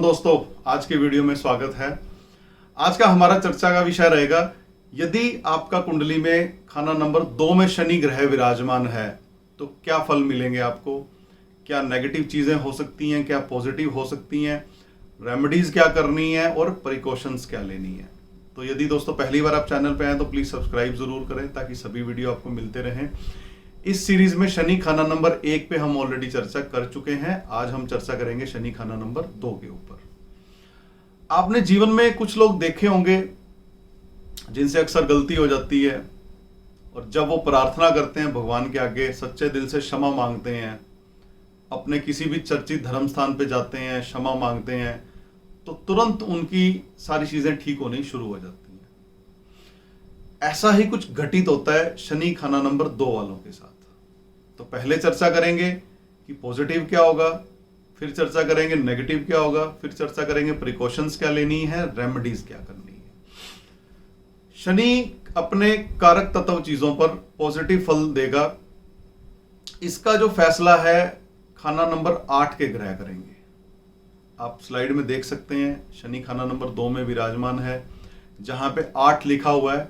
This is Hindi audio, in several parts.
दोस्तों, आज के वीडियो में स्वागत है। आज का हमारा चर्चा का विषय रहेगा, यदि आपका कुंडली में खाना नंबर 2 में शनि ग्रह विराजमान है तो क्या फल मिलेंगे आपको, क्या नेगेटिव चीजें हो सकती हैं, क्या पॉजिटिव हो सकती हैं, रेमेडीज क्या करनी है और प्रिकॉशंस क्या लेनी है। तो यदि दोस्तों पहली बार आप चैनल पे आए तो प्लीज सब्सक्राइब जरूर करें ताकि सभी वीडियो आपको मिलते रहें। इस सीरीज में शनि खाना नंबर 1 पे हम ऑलरेडी चर्चा कर चुके हैं। आज हम चर्चा करेंगे शनि खाना नंबर 2 के ऊपर। आपने जीवन में कुछ लोग देखे होंगे जिनसे अक्सर गलती हो जाती है, और जब वो प्रार्थना करते हैं भगवान के आगे, सच्चे दिल से क्षमा मांगते हैं, अपने किसी भी चर्चित धर्म स्थान पे जाते हैं, क्षमा मांगते हैं, तो तुरंत उनकी सारी चीजें ठीक होनी शुरू हो जाती हैं। ऐसा ही कुछ घटित होता है शनि खाना नंबर 2 वालों के साथ। तो पहले चर्चा करेंगे कि पॉजिटिव क्या होगा, फिर चर्चा करेंगे नेगेटिव क्या होगा, फिर चर्चा करेंगे प्रिकॉशंस क्या लेनी है, रेमेडीज क्या करनी है। शनि अपने कारक तत्व चीजों पर पॉजिटिव फल देगा। इसका जो फैसला है खाना नंबर 8 के ग्रह करेंगे। आप स्लाइड में देख सकते हैं शनि खाना नंबर 2 में विराजमान है, जहां पे 8 लिखा हुआ है।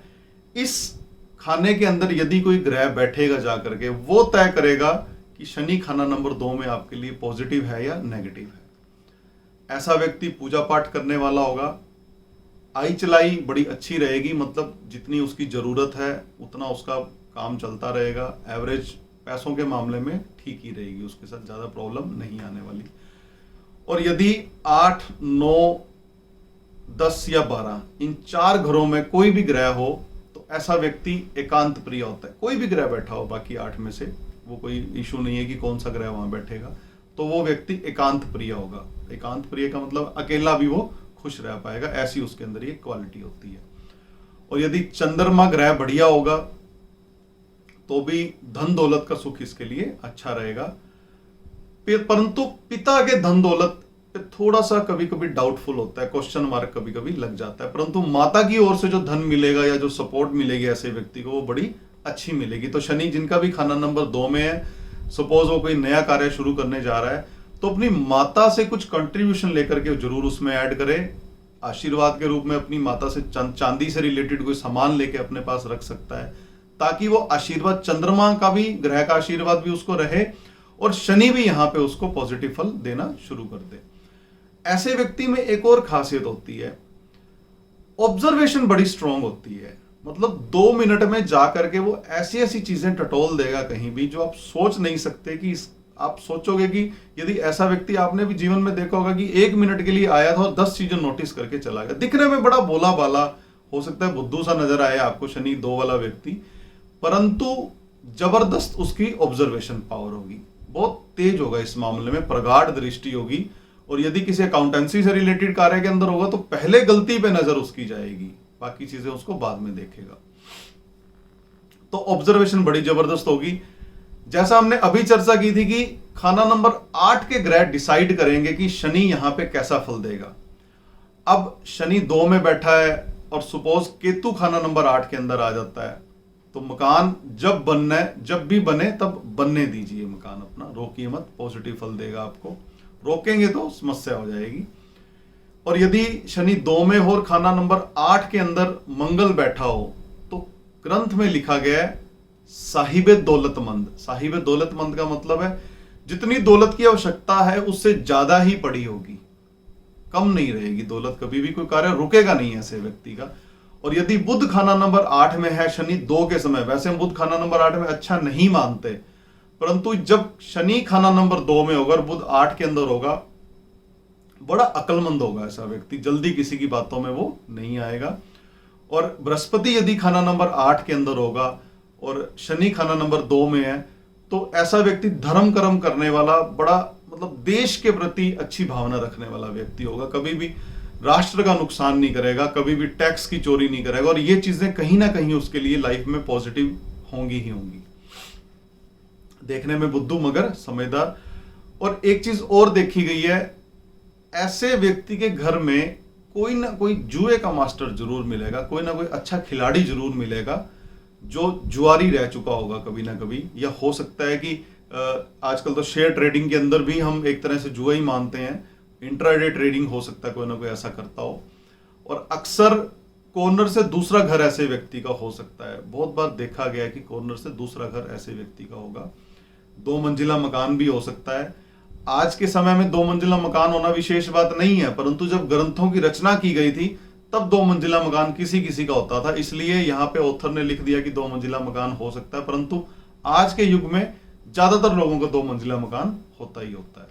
इस खाने के अंदर यदि कोई ग्रह बैठेगा जाकर के, वो तय करेगा कि शनि खाना नंबर 2 में आपके लिए पॉजिटिव है या नेगेटिव है। ऐसा व्यक्ति पूजा पाठ करने वाला होगा, आई चलाई बड़ी अच्छी रहेगी, मतलब जितनी उसकी जरूरत है उतना उसका काम चलता रहेगा। एवरेज पैसों के मामले में ठीक ही रहेगी, उसके साथ ज्यादा प्रॉब्लम नहीं आने वाली। और यदि 8, 9, 10 या 12 इन 4 घरों में कोई भी ग्रह हो तो ऐसा व्यक्ति एकांत प्रिय होता है। कोई भी ग्रह बैठा हो बाकी 8 में से, वो कोई इशू नहीं है कि कौन सा ग्रह वहां बैठेगा, तो वो व्यक्ति एकांत प्रिय होगा। एकांत प्रिय का मतलब अकेला भी वो खुश रह पाएगा, ऐसी उसके अंदर ये क्वालिटी होती है। और यदि चंद्रमा ग्रह बढ़िया होगा तो भी धन दौलत का सुख इसके लिए अच्छा रहेगा। परंतु पिता के धन दौलत पे थोड़ा सा कभी कभी डाउटफुल होता है, क्वेश्चन मार्क कभी कभी लग जाता है। परंतु माता की ओर से जो धन मिलेगा या जो सपोर्ट मिलेगी ऐसे व्यक्ति को, वो बड़ी अच्छी मिलेगी। तो शनि जिनका भी खाना नंबर 2 में है, सपोज वो कोई नया कार्य शुरू करने जा रहा है, तो अपनी माता से कुछ कंट्रीब्यूशन लेकर के जरूर उसमें ऐड करे। आशीर्वाद के रूप में अपनी माता से चांदी से रिलेटेड कोई सामान लेके अपने पास रख सकता है, ताकि वो आशीर्वाद, चंद्रमा का भी, ग्रह का आशीर्वाद भी उसको रहे और शनि भी यहां पे उसको पॉजिटिव फल देना शुरू कर दे। ऐसे व्यक्ति में एक और खासियत होती है, ऑब्जर्वेशन बड़ी स्ट्रांग होती है। मतलब 2 मिनट में जाकर के वो ऐसी ऐसी चीजें टटोल देगा कहीं भी, जो आप सोच नहीं सकते। कि आप सोचोगे कि यदि ऐसा व्यक्ति, आपने भी जीवन में देखा होगा कि 1 मिनट के लिए आया था और 10 चीजें नोटिस करके चला गया। दिखने में बड़ा भोला भाला हो सकता है, बुद्धू सा नजर आए आपको शनि 2 वाला व्यक्ति, परंतु जबरदस्त उसकी ऑब्जर्वेशन पावर होगी, बहुत तेज होगा इस मामले में, प्रगाढ़ दृष्टि होगी। और यदि किसी अकाउंटेंसी से रिलेटेड कार्य के अंदर होगा तो पहले गलती पे नजर उसकी जाएगी, बाकी चीजें उसको बाद में देखेगा। तो ऑब्जर्वेशन बड़ी जबरदस्त होगी। जैसा हमने अभी चर्चा की थी कि खाना नंबर 8 के ग्रह डिसाइड करेंगे कि शनि यहां पे कैसा फल देगा। अब शनि 2 में बैठा है और सपोज केतु खाना नंबर 8 के अंदर आ जाता है, तो मकान जब बनना है, जब भी बने तब बनने दीजिए मकान अपना, रोकिए मत, पॉजिटिव फल देगा आपको। रोकेंगे तो समस्या हो जाएगी। और यदि शनि 2 में हो और खाना नंबर 8 के अंदर मंगल बैठा हो, तो ग्रंथ में लिखा गया है साहिबे दौलतमंद। साहिबे दौलतमंद का मतलब है जितनी दौलत की आवश्यकता है उससे ज्यादा ही पड़ी होगी, कम नहीं रहेगी दौलत। कभी भी कोई कार्य रुकेगा नहीं ऐसे व्यक्ति का। और यदि बुध खाना नंबर 8 में है शनि 2 के समय, वैसे हम बुध खाना नंबर 8 में अच्छा नहीं मानते, परंतु जब शनि खाना नंबर 2 में होगा और बुध 8 के अंदर होगा, बड़ा अक्लमंद होगा ऐसा व्यक्ति, जल्दी किसी की बातों में वो नहीं आएगा। और बृहस्पति यदि खाना नंबर 8 के अंदर होगा और शनि खाना नंबर 2 में है, तो ऐसा व्यक्ति धर्म कर्म करने वाला, बड़ा मतलब देश के प्रति अच्छी भावना रखने वाला व्यक्ति होगा। कभी भी राष्ट्र का नुकसान नहीं करेगा, कभी भी टैक्स की चोरी नहीं करेगा, और ये चीजें कहीं ना कहीं उसके लिए लाइफ में पॉजिटिव होंगी ही होंगी। देखने में बुद्धू मगर समझदार। और एक चीज और देखी गई है, ऐसे व्यक्ति के घर में कोई ना कोई जुए का मास्टर जरूर मिलेगा, कोई ना कोई अच्छा खिलाड़ी जरूर मिलेगा जो जुआरी रह चुका होगा कभी ना कभी। या हो सकता है कि आजकल तो शेयर ट्रेडिंग के अंदर भी हम एक तरह से जुआ ही मानते हैं, इंट्राडे ट्रेडिंग हो सकता है, कोई ना कोई ऐसा करता हो। और अक्सर कॉर्नर से दूसरा घर ऐसे व्यक्ति का हो सकता है, बहुत बार देखा गया है कि कॉर्नर से दूसरा घर ऐसे व्यक्ति का होगा। 2 मंजिला मकान भी हो सकता है। आज के समय में 2 मंजिला मकान होना विशेष बात नहीं है, परंतु जब ग्रंथों की रचना की गई थी तब 2 मंजिला मकान किसी किसी का होता था, इसलिए यहां पे ऑथर ने लिख दिया कि 2 मंजिला मकान हो सकता है। परंतु आज के युग में ज्यादातर लोगों को 2 मंजिला मकान होता ही होता है।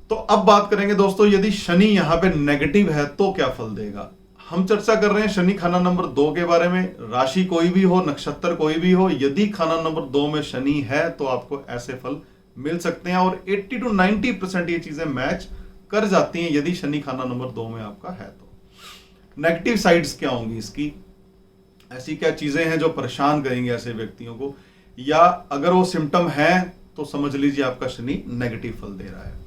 तो अब बात करेंगे दोस्तों, यदि शनि यहां पे नेगेटिव है तो क्या फल देगा। हम चर्चा कर रहे हैं शनि खाना नंबर 2 के बारे में। राशि कोई भी हो, नक्षत्र कोई भी हो, यदि खाना नंबर 2 में शनि है तो आपको ऐसे फल मिल सकते हैं। और 80 to 90% ये चीजें मैच कर जाती हैं यदि शनि खाना नंबर 2 में आपका है तो। नेगेटिव साइड्स क्या होंगी इसकी, ऐसी क्या चीजें हैं जो परेशान करेंगे ऐसे व्यक्तियों को, या अगर वो सिम्टम है तो समझ लीजिए आपका शनि नेगेटिव फल दे रहा है।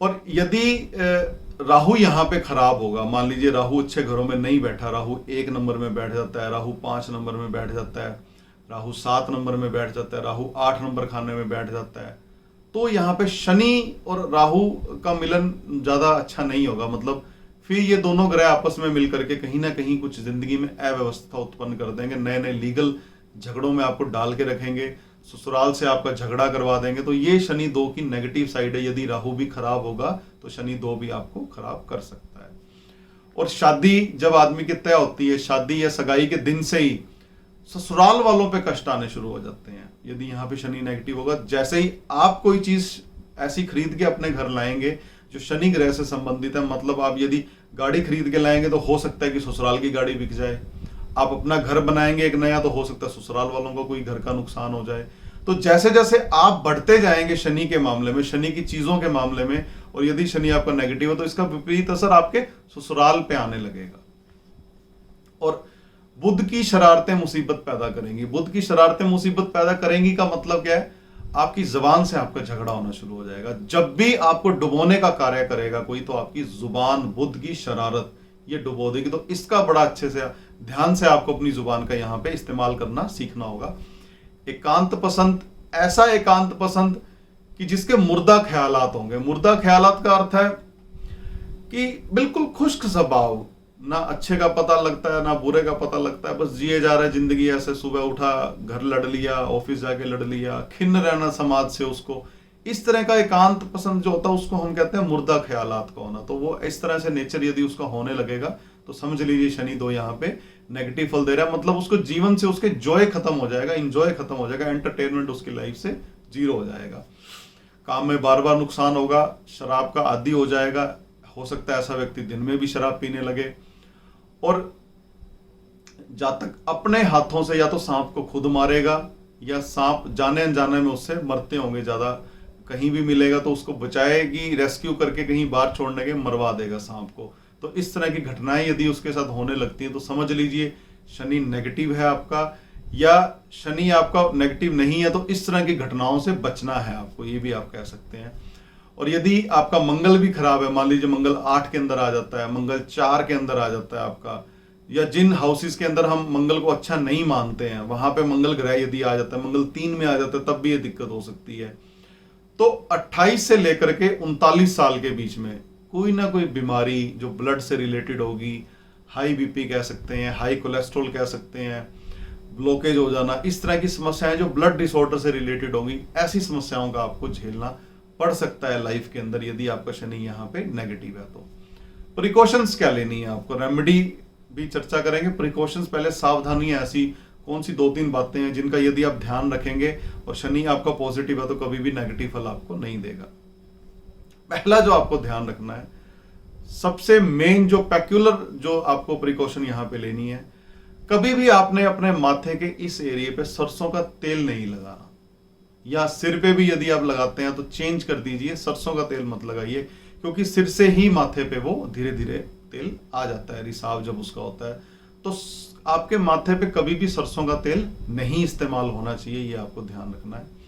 और यदि राहु यहां पे खराब होगा, मान लीजिए राहु अच्छे घरों में नहीं बैठा, राहु 1 नंबर में बैठ जाता है, राहु 5 नंबर में बैठ जाता है, राहु 7 नंबर में बैठ जाता है, राहु 8 नंबर खाने में बैठ जाता है, तो यहाँ पे शनि और राहु का मिलन ज्यादा अच्छा नहीं होगा। मतलब फिर ये दोनों ग्रह आपस में मिलकर के कहीं ना कहीं कुछ जिंदगी में अव्यवस्था उत्पन्न कर देंगे, नए नए लीगल झगड़ों में आपको डाल के रखेंगे, ससुराल से आपका झगड़ा करवा देंगे। तो ये शनि 2 की नेगेटिव साइड है। यदि राहु भी खराब होगा तो शनि 2 भी आपको खराब कर सकता है। और शादी जब आदमी की तय होती है, शादी या सगाई के दिन से ही ससुराल वालों पे कष्ट आने शुरू हो जाते हैं यदि यहाँ पे शनि नेगेटिव होगा। जैसे ही आप कोई चीज ऐसी खरीद के अपने घर लाएंगे जो शनि ग्रह से संबंधित है, मतलब आप यदि गाड़ी खरीद के लाएंगे तो हो सकता है कि ससुराल की गाड़ी बिक जाए। आप अपना घर बनाएंगे एक नया, तो हो सकता है ससुराल वालों को कोई घर का नुकसान हो जाए। तो जैसे जैसे आप बढ़ते जाएंगे शनि के मामले में, शनि की चीजों के मामले में, और यदि शनि आपका नेगेटिव है तो इसका विपरीत असर आपके ससुराल पे आने लगेगा। और बुध की शरारतें मुसीबत पैदा करेंगी। बुध की शरारतें मुसीबत पैदा करेंगी का मतलब क्या है, आपकी जुबान से आपका झगड़ा होना शुरू हो जाएगा। जब भी आपको डुबोने का कार्य करेगा कोई, तो आपकी जुबान बुध की शरारत ये डुबो देगी। तो इसका बड़ा अच्छे से ध्यान से आपको अपनी जुबान का यहाँ पे इस्तेमाल करना सीखना होगा। एकांत पसंद, ऐसा एकांत पसंद कि जिसके मुर्दा ख्यालात होंगे। मुर्दा ख्यालात का अर्थ है कि बिल्कुल खुश्क स्वभाव, ना अच्छे का पता लगता है ना बुरे का पता लगता है, बस जिए जा रहा है जिंदगी ऐसे, सुबह उठा घर लड़ लिया, ऑफिस जाके लड़ लिया, खिन्न रहना समाज से उसको। इस तरह का एकांत पसंद जो होता है उसको हम कहते हैं मुर्दा ख्यालात का होना। तो वो इस तरह से नेचर यदि उसका होने लगेगा तो समझ लीजिए शनि 2 यहाँ पे नेगेटिव फल दे रहा है। मतलब उसको जीवन से उसके जॉय खत्म हो जाएगा, इंजॉय खत्म हो जाएगा, एंटरटेनमेंट उसकी लाइफ से 0 हो जाएगा। काम में बार बार नुकसान होगा, शराब का आदी हो जाएगा। हो सकता है ऐसा व्यक्ति दिन में भी शराब पीने लगे। और जातक अपने हाथों से या तो सांप को खुद मारेगा, या सांप जाने अनजाने में उससे मरते होंगे ज्यादा। कहीं भी मिलेगा तो उसको बचाएगी, रेस्क्यू करके कहीं बाहर छोड़ने के मरवा देगा सांप को। तो इस तरह की घटनाएं यदि उसके साथ होने लगती है तो समझ लीजिए शनि नेगेटिव है आपका, या शनि आपका नेगेटिव नहीं है तो इस तरह की घटनाओं से बचना है आपको, ये भी आप कह सकते हैं। और यदि आपका मंगल भी खराब है, मान लीजिए मंगल 8 के अंदर आ जाता है, मंगल 4 के अंदर आ जाता है आपका, या जिन हाउसेस के अंदर हम मंगल को अच्छा नहीं मानते हैं वहां पे मंगल ग्रह यदि आ जाता है, मंगल 3 में आ जाता है, तब भी ये दिक्कत हो सकती है। तो 28 से लेकर के 39 साल के बीच में कोई ना कोई बीमारी जो ब्लड से रिलेटेड होगी, हाई बीपी कह सकते हैं, हाई कोलेस्ट्रॉल कह सकते हैं, ब्लॉकेज हो जाना, इस तरह की समस्याएं जो ब्लड डिसऑर्डर से रिलेटेड होंगी, ऐसी समस्याओं का आपको झेलना पड़ सकता है लाइफ के अंदर यदि आपका शनि यहाँ पे नेगेटिव है। तो प्रिकॉशंस क्या लेनी है आपको, रेमेडी भी चर्चा करेंगे। प्रिकॉशंस पहले सावधानियां ऐसी कौन सी 2-3 बातें हैं जिनका यदि आप ध्यान रखेंगे और शनि आपका पॉजिटिव है तो कभी भी नेगेटिव फल आपको नहीं देगा। पहला जो आपको ध्यान रखना है, सबसे मेन जो पेक्युलर जो आपको प्रिकॉशन यहां पे लेनी है, कभी भी आपने अपने माथे के इस एरिया पे सरसों का तेल नहीं लगाना, या सिर पे भी यदि आप लगाते हैं तो चेंज कर दीजिए, सरसों का तेल मत लगाइए, क्योंकि सिर से ही माथे पे वो धीरे धीरे तेल आ जाता है, रिसाव जब उसका होता है। तो आपके माथे पे कभी भी सरसों का तेल नहीं इस्तेमाल होना चाहिए, ये आपको ध्यान रखना है।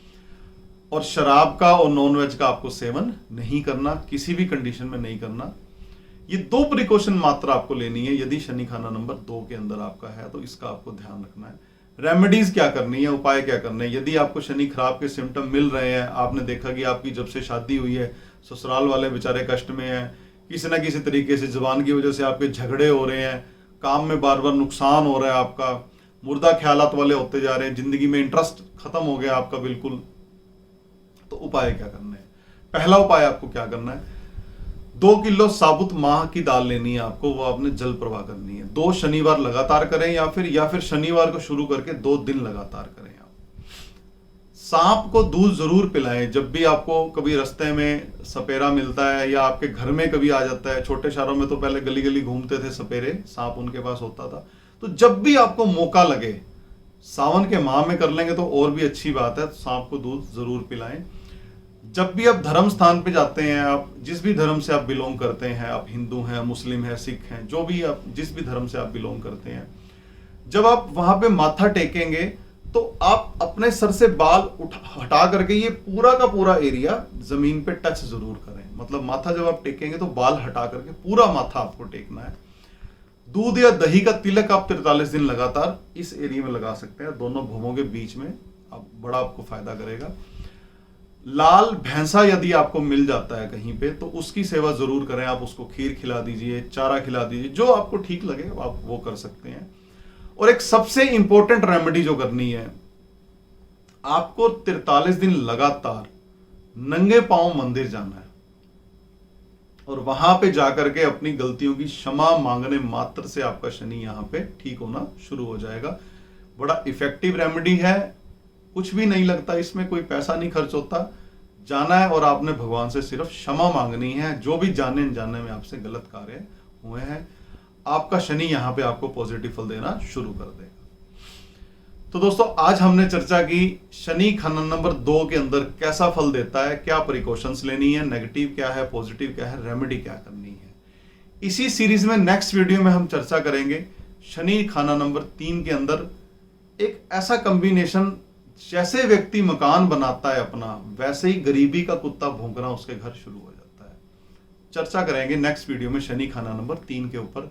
और शराब का और नॉनवेज का आपको सेवन नहीं करना, किसी भी कंडीशन में नहीं करना। ये 2 प्रिकॉशन मात्र आपको लेनी है यदि शनि खाना नंबर 2 के अंदर आपका है, तो इसका आपको ध्यान रखना है। रेमेडीज क्या करनी है, उपाय क्या करने हैं। यदि आपको शनि खराब के सिम्टम मिल रहे हैं, आपने देखा कि आपकी जब से शादी हुई है ससुराल वाले बेचारे कष्ट में हैं, किसी ना किसी तरीके से जुबान की वजह से आपके झगड़े हो रहे हैं, काम में बार बार नुकसान हो रहा है आपका, मुर्दा ख्यालात वाले होते जा रहे हैं, जिंदगी में इंटरेस्ट खत्म हो गया आपका बिल्कुल। तो उपाय क्या करने हैं? पहला उपाय आपको क्या करना है, 2 किलो साबुत माह की दाल लेनी है आपको, वो आपने जल प्रवाह करनी है। 2 शनिवार लगातार करें या फिर शनिवार को शुरू करके 2 दिन लगातार करें आप। सांप को दूध जरूर पिलाएं। जब भी आपको कभी रास्ते में सपेरा मिलता है या आपके घर में कभी आ जाता है, छोटे शहरों में तो पहले गली गली घूमते थे सपेरे, सांप उनके पास होता था, तो जब भी आपको मौका लगे, सावन के माह में कर लेंगे तो और भी अच्छी बात है, सांप को दूध जरूर पिलाएं। जब भी आप धर्म स्थान पे जाते हैं, आप जिस भी धर्म से आप बिलोंग करते हैं, आप हिंदू हैं, मुस्लिम हैं, सिख हैं, जो भी आप जिस भी धर्म से आप बिलोंग करते हैं, जब आप वहां पे माथा टेकेंगे तो आप अपने सर से बाल हटा करके ये पूरा का पूरा एरिया जमीन पे टच जरूर करें। मतलब माथा जब आप टेकेंगे तो बाल हटा करके पूरा माथा आपको टेकना है। दूध या दही का तिलक आप 43 दिन लगातार इस एरिया में लगा सकते हैं, दोनों भूमों के बीच में, अब बड़ा आपको फायदा करेगा। लाल भैंसा यदि आपको मिल जाता है कहीं पे तो उसकी सेवा जरूर करें, आप उसको खीर खिला दीजिए, चारा खिला दीजिए, जो आपको ठीक लगे आप वो कर सकते हैं। और एक सबसे इंपॉर्टेंट रेमेडी जो करनी है, आपको 43 दिन लगातार नंगे पांव मंदिर जाना है और वहां पे जाकर के अपनी गलतियों की क्षमा मांगने मात्र से आपका शनि यहां पे ठीक होना शुरू हो जाएगा। बड़ा इफेक्टिव रेमेडी है, कुछ भी नहीं लगता, इसमें कोई पैसा नहीं खर्च होता। जाना है और आपने भगवान से सिर्फ क्षमा मांगनी है, जो भी जाने अनजाने में आपसे गलत कार्य हुए हैं। आपका शनि यहां पे आपको पॉजिटिव फल देना शुरू कर देगा। तो दोस्तों, आज हमने चर्चा की शनि खाना नंबर 2 के अंदर कैसा फल देता है, क्या प्रिकॉशंस लेनी है, नेगेटिव क्या है, पॉजिटिव क्या है, रेमेडी क्या करनी है। इसी सीरीज में नेक्स्ट वीडियो में हम चर्चा करेंगे शनि खाना नंबर 3 के अंदर एक ऐसा कॉम्बिनेशन, जैसे व्यक्ति मकान बनाता है अपना, वैसे ही गरीबी का कुत्ता भौंकना उसके घर शुरू हो जाता है। चर्चा करेंगे नेक्स्ट वीडियो में शनि खाना नंबर 3 के ऊपर।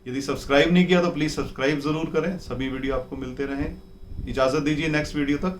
यदि सब्सक्राइब नहीं किया तो प्लीज सब्सक्राइब जरूर करें, सभी वीडियो आपको मिलते रहें। इजाजत दीजिए नेक्स्ट वीडियो तक।